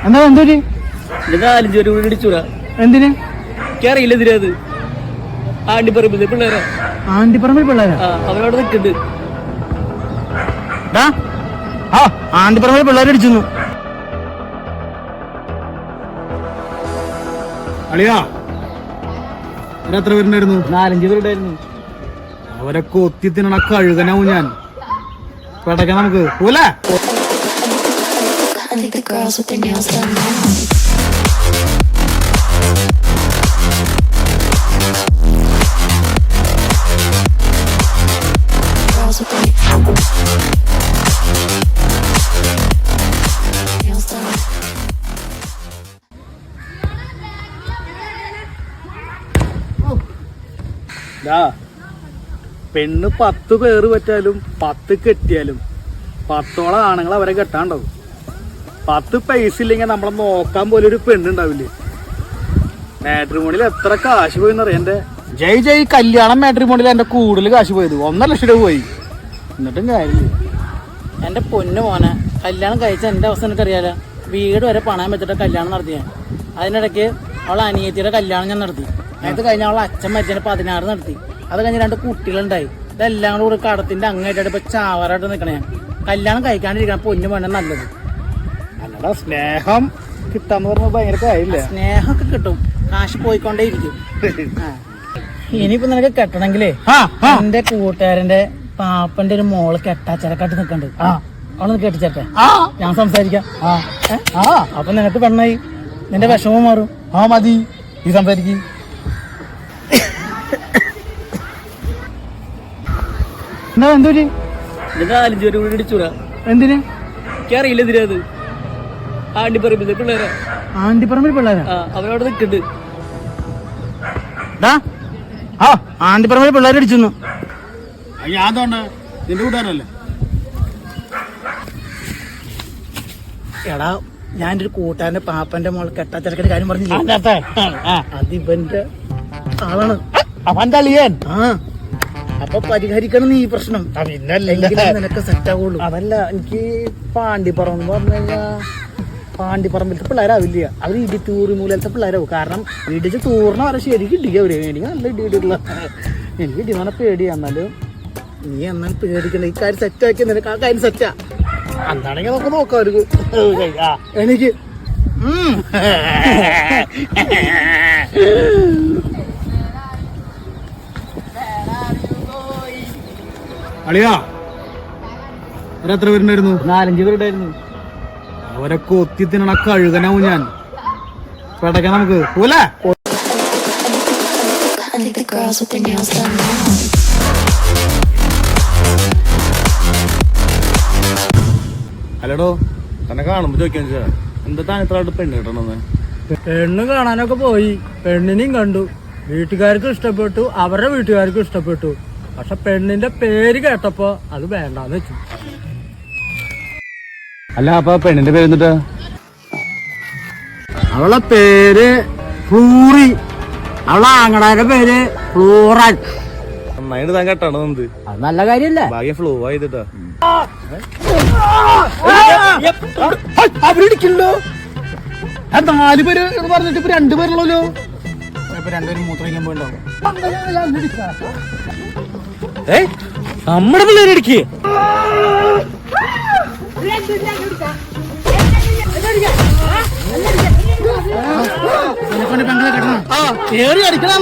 എന്നാ എന്തോര് നാലഞ്ചു പേര് ഇടിച്ചൂടാ. എന്തിന് അറിയില്ല എന്തിനാ അത്. ആണ്ടിപ്പറമ്പിൽ പിള്ളേരാ. ആണ്ടിപ്പറമ്പിൽ പിള്ളേരാ അവരവിടെ നിൽക്കുന്നുണ്ട്. ആണ്ടിപ്പറമ്പിൽ പിള്ളേർ അടിച്ചു. അളിയാ എത്ര പേരുണ്ടായിരുന്നു? 4-5 പേരുണ്ടായിരുന്നു. അവരൊക്കെ ഒത്തി തിന്നണ കഴുകനാവും ഞാൻ. പെടക്കാം നമുക്ക് പോലെ. പെണ്ണ് 10 പേര് പറ്റാലും 10 കെട്ടിയാലും 10ഓളം ആണുങ്ങൾ അവരെ കെട്ടാണ്ടാവും. 10 പൈസ ഇല്ലെങ്കിൽ നമ്മളെ നോക്കാൻ പോലും ഒരു പെണ്ണുണ്ടാവില്ലേ. മാട്രിമോണിയിൽ എത്ര കാശ് പോയിന്നറിയാം. എന്റെ ജയ് കല്യാണം മാട്രിമോണിയിൽ എന്റെ കൂടുതൽ കാശ് പോയത് 1.5 ലക്ഷം രൂപ പോയി. എന്നിട്ടും കാര്യമില്ല. എന്റെ പൊന്നു മോനെ, കല്യാണം കഴിച്ച എന്റെ അവസ്ഥ എനിക്കറിയാലോ. വീട് വരെ പണയം വെച്ചിട്ട് കല്യാണം നടത്തി ഞാൻ. അതിനിടയ്ക്ക് അവളെ അനിയത്തിയുടെ കല്യാണം ഞാൻ നടത്തി. അത് കഴിഞ്ഞ അവളെ അച്ഛൻ മരിച്ചതിന് 16 നടത്തി. അത് കഴിഞ്ഞ് 2 കുട്ടികളുണ്ടായി. ഇതെല്ലാം കൂടെ കടത്തിന്റെ അങ്ങേറ്റായിട്ട് ഇപ്പൊ ചാവറായിട്ട് നിൽക്കണേ. ഞാൻ കല്യാണം കഴിക്കാണ്ടിരിക്കണം പൊന്നു മോനെ നല്ലത്. അല്ലടാ, സ്നേഹം കിട്ടാന്ന് പറഞ്ഞ ഭയങ്കര കാര്യമില്ല. സ്നേഹമൊക്കെ കിട്ടും, കാശ് പോയിക്കൊണ്ടേ ഇരിക്കും. ഇനിയിപ്പോ നിനക്ക് കെട്ടണെങ്കിലേ എന്റെ കൂട്ടുകാരന്റെ പാപ്പന്റെ ഒരു മോള് കെട്ടാച്ചരക്കാട്ട് നിക്കണ്ട്. അവളൊന്ന് കെട്ടിച്ചേട്ടെ, ഞാൻ സംസാരിക്കാം. അപ്പൊ നിനക്ക് പെണ്ണായി, നിന്റെ വിഷമം മാറും. മതി, നീ സംസാരിക്കും. എന്നാ എന്തോര് 4-5 പേര് ഇടിച്ചൂടാ. എന്തിന് അറിയില്ല എന്തിനാ അത്. ആണ്ടിപ്പറമ്പിൽ പിള്ളേരാ. ആണ്ടിപ്പറമ്പിൽ പിള്ളേരാ അവരവിടെ നിൽക്കുന്നുണ്ട്. ആണ്ടിപ്പറമ്പിൽ പിള്ളേർ അടിച്ചു. ഞാൻ തോണ്ട നിന്റെ കൂട്ടുകാരല്ലേ? എടാ, ഞാൻ എന്റെ ഒരു കൂട്ടുകാരന്റെ പാപ്പന്റെ മോള് കെട്ടാച്ചരക്കന്റെ കാര്യം പറഞ്ഞില്ലേ, അത് ഇവന്റെ ആളാണ്. അവന്റെ അളിയൻ. അപ്പൊ പരിഹരിക്കണം നീ ഈ പ്രശ്നം. നിനക്ക് സെറ്റ് ആവുള്ളൂ. അതല്ല, എനിക്ക് പാണ്ടിപ്പറമ്പ് പറഞ്ഞു കഴിഞ്ഞാ പാണ്ടിപ്പറമ്പിലത്തെ പിള്ളേരാവില്ല. അവര് ഇടിത്തൂറി മൂലത്തെ പിള്ളേരാവും. കാരണം ഇടിച്ച് തൂർണ വരെ ശരിക്കും ഇടിക്കുക അവര്. എനിക്ക് നല്ല ഇടിയിട്ടുള്ള, എനിക്ക് ഇടിമണ പേടിയാ. എന്നാലും നീ എന്നാൽ പേടിക്കണം. ഈ കാര്യം സെറ്റാക്കി നിനക്ക് ആ കാര്യം സെറ്റാ. എന്താണെങ്കിൽ നമുക്ക് നോക്കാം. എനിക്ക് അളിയാ എത്ര പേരുണ്ടായിരുന്നു? 4-5 പേരുണ്ടായിരുന്നു. അവരൊക്കെ ഒത്തി തിന്നണ കഴുകനാവും ഞാൻ. പെടക്കാം നമുക്ക് പോലെ. അല്ലടോ, തന്നെ കാണുമ്പോ ചോദിക്കാൻ എന്താ താൻ ഇത്ര പെണ്ണ് കിട്ടണമെന്ന്? പെണ്ണ് കാണാനൊക്കെ പോയി, പെണ്ണിനെയും കണ്ടു. വീട്ടുകാർക്ക് ഇഷ്ടപ്പെട്ടു, അവരുടെ വീട്ടുകാർക്കും ഇഷ്ടപ്പെട്ടു. പക്ഷെ പെണ്ണിന്റെ പേര് കേട്ടപ്പോ അത് വേണ്ടാന്ന് വെച്ചു. അല്ല, അപ്പൊ പെണ്ണിന്റെ പേര് എന്നിട്ട്? അവളെ പേര് ഫ്ലൂറി. അവളെ ആങ്ങളാരുടെ പേര് ഫ്ലൂറൻ. നന്നായിട്ട് താൻ കേട്ടാണോ? എന്ത് അത് നല്ല കാര്യല്ലേ? ഭാഗ്യ ഫ്ലോ ആയിട്ടാ. അവരിടിക്കല്ലോ. 4 പേര് എന്ന് പറഞ്ഞിട്ട് ഇപ്പൊ 2 പേരുള്ളല്ലോ. ഇപ്പൊ 2 പേരും മൂത്രയ്ക്കാൻ പോയിണ്ടാവും. നമ്മുടെ പിള്ളേരടിക്ക്. കേറി അടിക്കണ.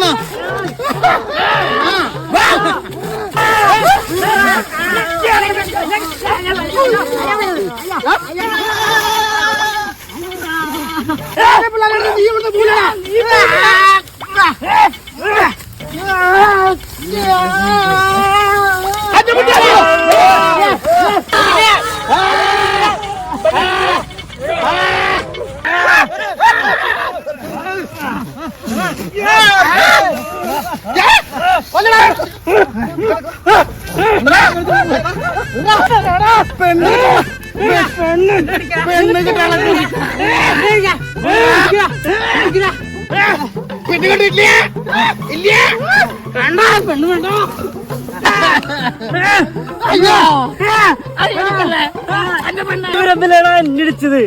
അന്വേഷിച്ചത്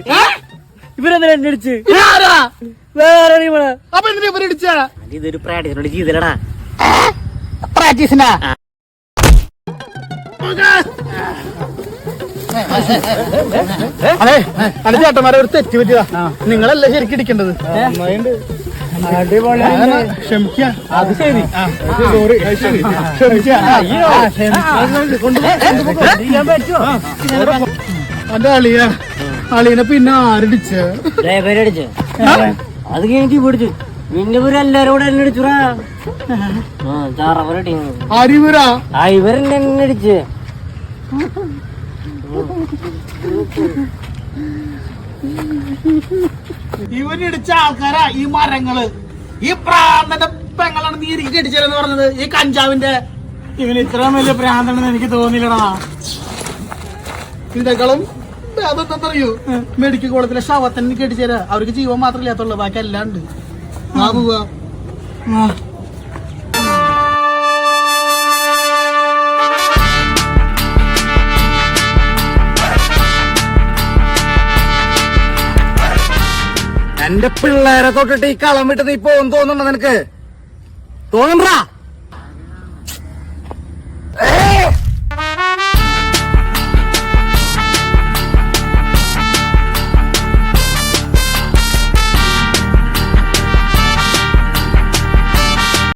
ഇവരെന്തിനാ എന്നെ ഇടിച്ച് ആരാ? വേറെ ടീമാണ്. അപ്പൊ എന്തിനാ ഇവരടിച്ച ഇതൊരു പ്രാക്ടീസിനോട് ചെയ്തല്ലടാ. പ്രാക്ടീസിനാ? അതെ അതെ ചേട്ടന്മാരെ ഒരു തെറ്റ് പറ്റിയതാ. നിങ്ങളല്ല ശരിക്കും ഇടിക്കേണ്ടത്. ക്ഷമിക്ക. അത് ശരി. സോറി. അതെ അളിയനെ പിന്നെ ആരടിച്ച? ഡ്രൈവറടിച്ച് അത് കഴിഞ്ഞിട്ട് പിടിച്ചു. പിന്നെ ഇവരെല്ലാരും കൂടെ എന്നെ അടിച്ചുറാ. ആരിവരാ? ഇവരെന്നെ എന്നെ അടിച്ച്. ഇവരിടിച്ച ആൾക്കാരാ ഈ മരങ്ങള്. ഈ പ്രാന്തന്റെ പെങ്ങളാണ് നീ ഇരിക്കി അടിച്ചതെന്ന് പറഞ്ഞത്. ഈ കഞ്ചാവിന്റെ ഇവന് ഇത്രയും വലിയ പ്രാന്താണെന്ന് എനിക്ക് തോന്നിയില്ലടാ. ഇതിനേക്കാളും അതെന്തറിയൂ, മെഡിക്കൽ കോളേജിലെ ശവത്തിന് എനിക്ക് അടിച്ചേരാ. അവർക്ക് ജീവൻ മാത്രം ഇല്ലാത്തുള്ളൂ, ബാക്കി എല്ലാം ഉണ്ട്. ആ പോവാ. എന്റെ പിള്ളേരെ തൊട്ടിട്ട് ഈ കളം വിട്ട് നീ പോകുന്നു തോന്നുന്നുണ്ടോ നിനക്ക്? തോന്നണ്ടാ?